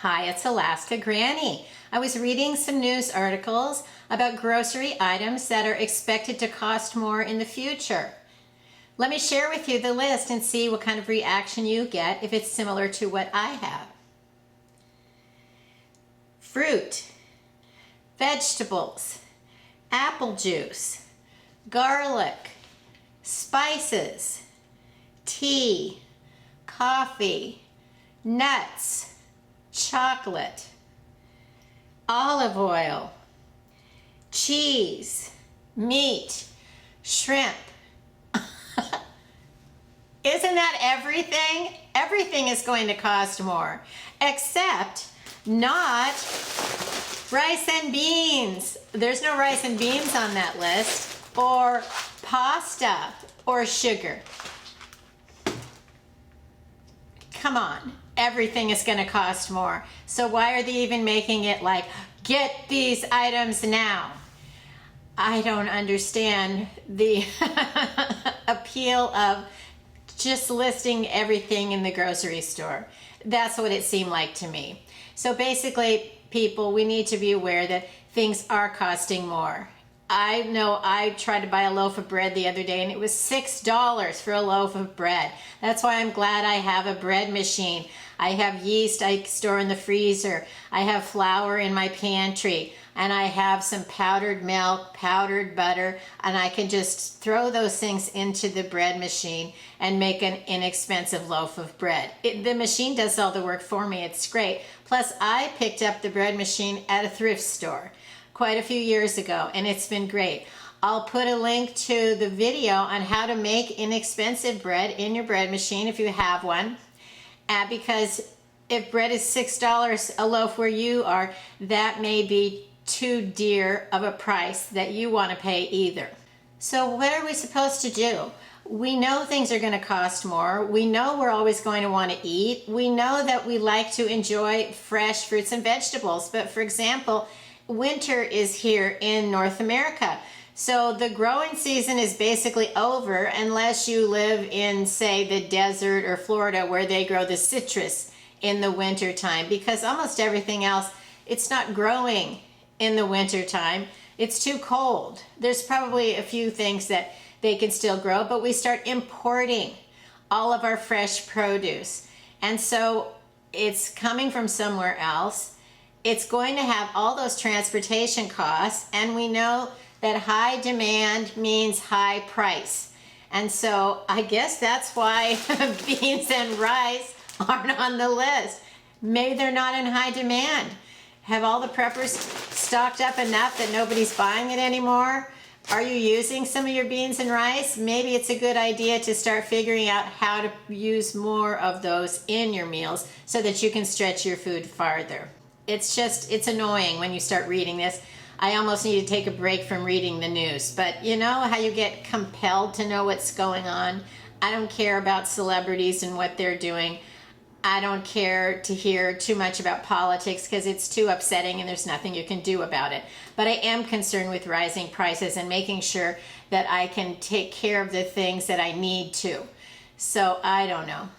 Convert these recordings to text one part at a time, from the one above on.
Hi, it's Alaska Granny. I was reading some news articles about grocery items that are expected to cost more in the future. Let me share with you the list and see what kind of reaction you get if it's similar to what I have. Fruit, vegetables, apple juice, garlic, spices, tea, coffee, nuts, chocolate, olive oil, cheese, meat, shrimp. Isn't that everything? Everything is going to cost more, except not rice and beans. There's no rice and beans on that list, or pasta, or sugar. Come on, everything is going to cost more. So why are they even making it like, get these items now? I don't understand the appeal of just listing everything in the grocery store. That's what it seemed like to me. So basically, people, we need to be aware that things are costing more. I know I tried to buy a loaf of bread the other day and it was $6 for a loaf of bread. That's why I'm glad I have a bread machine. I have yeast I store in the freezer. I have flour in my pantry, and I have some powdered milk, powdered butter, and I can just throw those things into the bread machine and make an inexpensive loaf of bread. The machine does all the work for me. It's great. Plus, I picked up the bread machine at a thrift store quite a few years ago, and it's been great. I'll put a link to the video on how to make inexpensive bread in your bread machine if you have one. Because if bread is $6 a loaf where you are, that may be too dear of a price that you want to pay either. So what are we supposed to do? We know things are going to cost more. We know we're always going to want to eat. We know that we like to enjoy fresh fruits and vegetables. But for example, winter is here in North America. So the growing season is basically over unless you live in, say, the desert or Florida where they grow the citrus in the winter time, because almost everything else, it's not growing in the winter time. It's too cold. There's probably a few things that they can still grow, but we start importing all of our fresh produce. And so it's coming from somewhere else. It's going to have all those transportation costs, and we know that high demand means high price. And so I guess that's why beans and rice aren't on the list. Maybe they're not in high demand. Have all the preppers stocked up enough that nobody's buying it anymore? Are you using some of your beans and rice? Maybe it's a good idea to start figuring out how to use more of those in your meals so that you can stretch your food farther. It's annoying when you start reading this. I almost need to take a break from reading the news. But you know how you get compelled to know what's going on? I don't care about celebrities and what they're doing. I don't care to hear too much about politics because it's too upsetting and there's nothing you can do about it. But I am concerned with rising prices and making sure that I can take care of the things that I need to. So I don't know.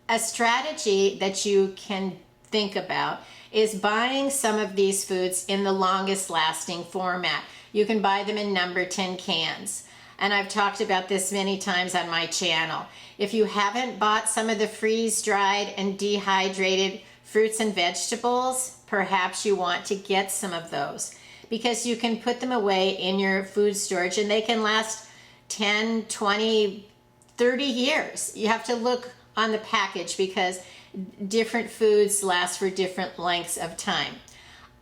A strategy that you can think about is buying some of these foods in the longest lasting format. You can buy them in number 10 cans. And I've talked about this many times on my channel. If you haven't bought some of the freeze-dried and dehydrated fruits and vegetables, perhaps you want to get some of those, because you can put them away in your food storage and they can last 10, 20, 30 years. You have to look on the package because different foods last for different lengths of time.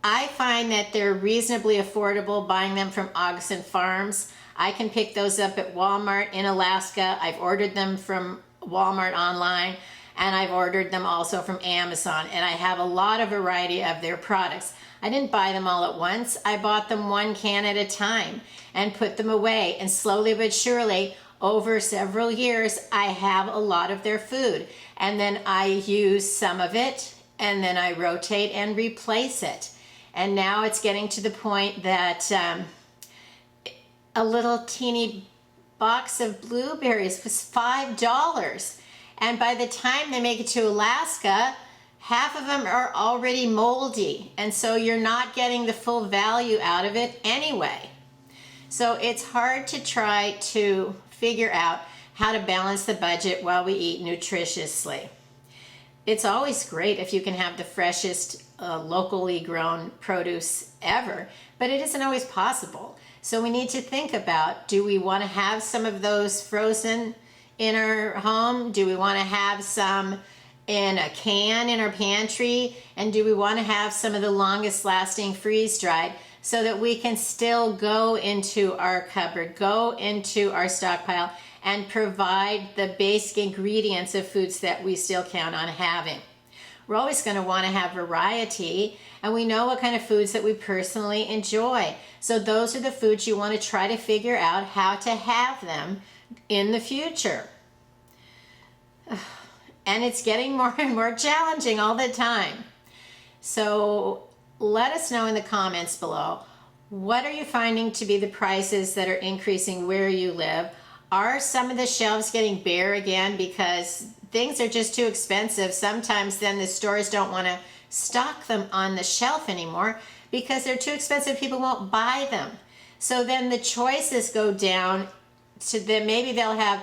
I find that they're reasonably affordable buying them from Ogson Farms. I can pick those up at Walmart in Alaska. I've ordered them from Walmart online, and I've ordered them also from Amazon, and I have a lot of variety of their products. I didn't buy them all at once. I bought them one can at a time and put them away, and slowly but surely over several years I have a lot of their food, and then I use some of it and then I rotate and replace it. And now it's getting to the point that a little teeny box of blueberries was $5. And by the time they make it to Alaska, half of them are already moldy, and so you're not getting the full value out of it anyway. So it's hard to try to figure out how to balance the budget while we eat nutritiously. It's always great if you can have the freshest locally grown produce ever, but it isn't always possible. So we need to think about, do we want to have some of those frozen in our home? Do we want to have some in a can in our pantry? And do we want to have some of the longest lasting freeze dried so that we can still go into our cupboard, go into our stockpile, and provide the basic ingredients of foods that we still count on having? We're always going to want to have variety, and we know what kind of foods that we personally enjoy. So those are the foods you want to try to figure out how to have them in the future. And it's getting more and more challenging all the time. So let us know in the comments below, what are you finding to be the prices that are increasing where you live? Are some of the shelves getting bare again because things are just too expensive? Sometimes then the stores don't want to stock them on the shelf anymore because they're too expensive. People won't buy them. So then the choices go down to them. Maybe they'll have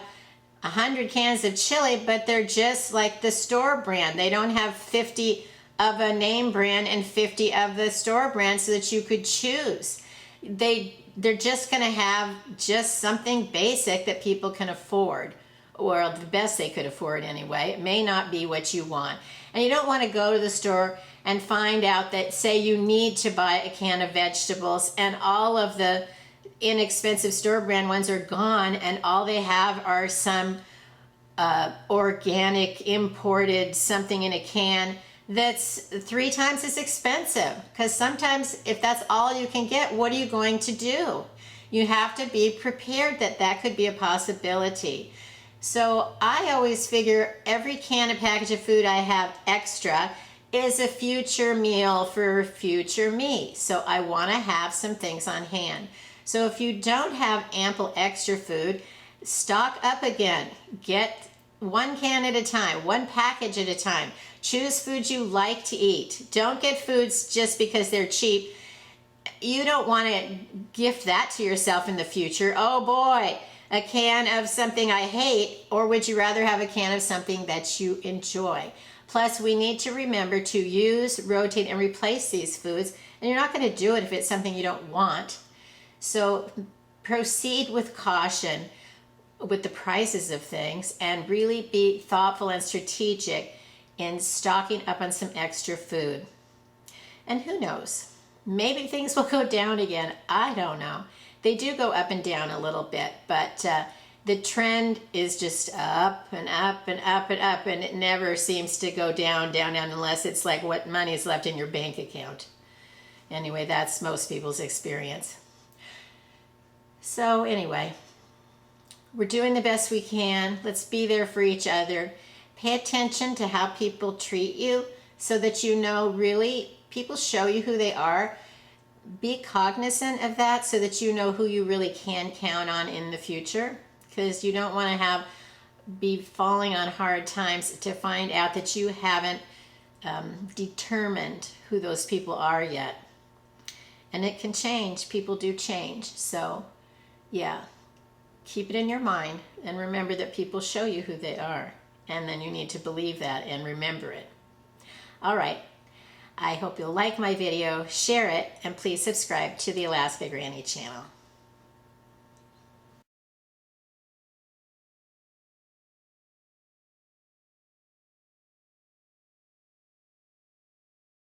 100 cans of chili, but they're just like the store brand. They don't have 50 of a name brand and 50 of the store brand so that you could choose. They're just going to have just something basic that people can afford, or the best they could afford anyway. It may not be what you want. And you don't want to go to the store and find out that, say, you need to buy a can of vegetables and all of the inexpensive store brand ones are gone and all they have are some organic imported something in a can that's 3 times as expensive. Because sometimes if that's all you can get, what are you going to do? You have to be prepared that that could be a possibility. So I always figure every can and package of food I have extra is a future meal for future me. So I want to have some things on hand. So if you don't have ample extra food, stock up again. Get 1 can at a time, 1 package at a time. Choose foods you like to eat. Don't get foods just because they're cheap. You don't want to gift that to yourself in the future. Oh boy, a can of something I hate, or would you rather have a can of something that you enjoy? Plus, we need to remember to use, rotate, and replace these foods, and you're not going to do it if it's something you don't want. So proceed with caution with the prices of things and really be thoughtful and strategic in stocking up on some extra food. And who knows, maybe things will go down again. I don't know. They do go up and down a little bit, but the trend is just up and up and up and up, and it never seems to go down, down, down, unless it's like what money is left in your bank account. Anyway, that's most people's experience. So anyway, we're doing the best we can. Let's be there for each other. Pay attention to how people treat you so that you know really people show you who they are. Be cognizant of that so that you know who you really can count on in the future, because you don't want to be falling on hard times to find out that you haven't determined who those people are yet. And it can change. People do change. So yeah, keep it in your mind and remember that people show you who they are. And then you need to believe that and remember it. All right. I hope you'll like my video, share it, and please subscribe to the Alaska Granny channel.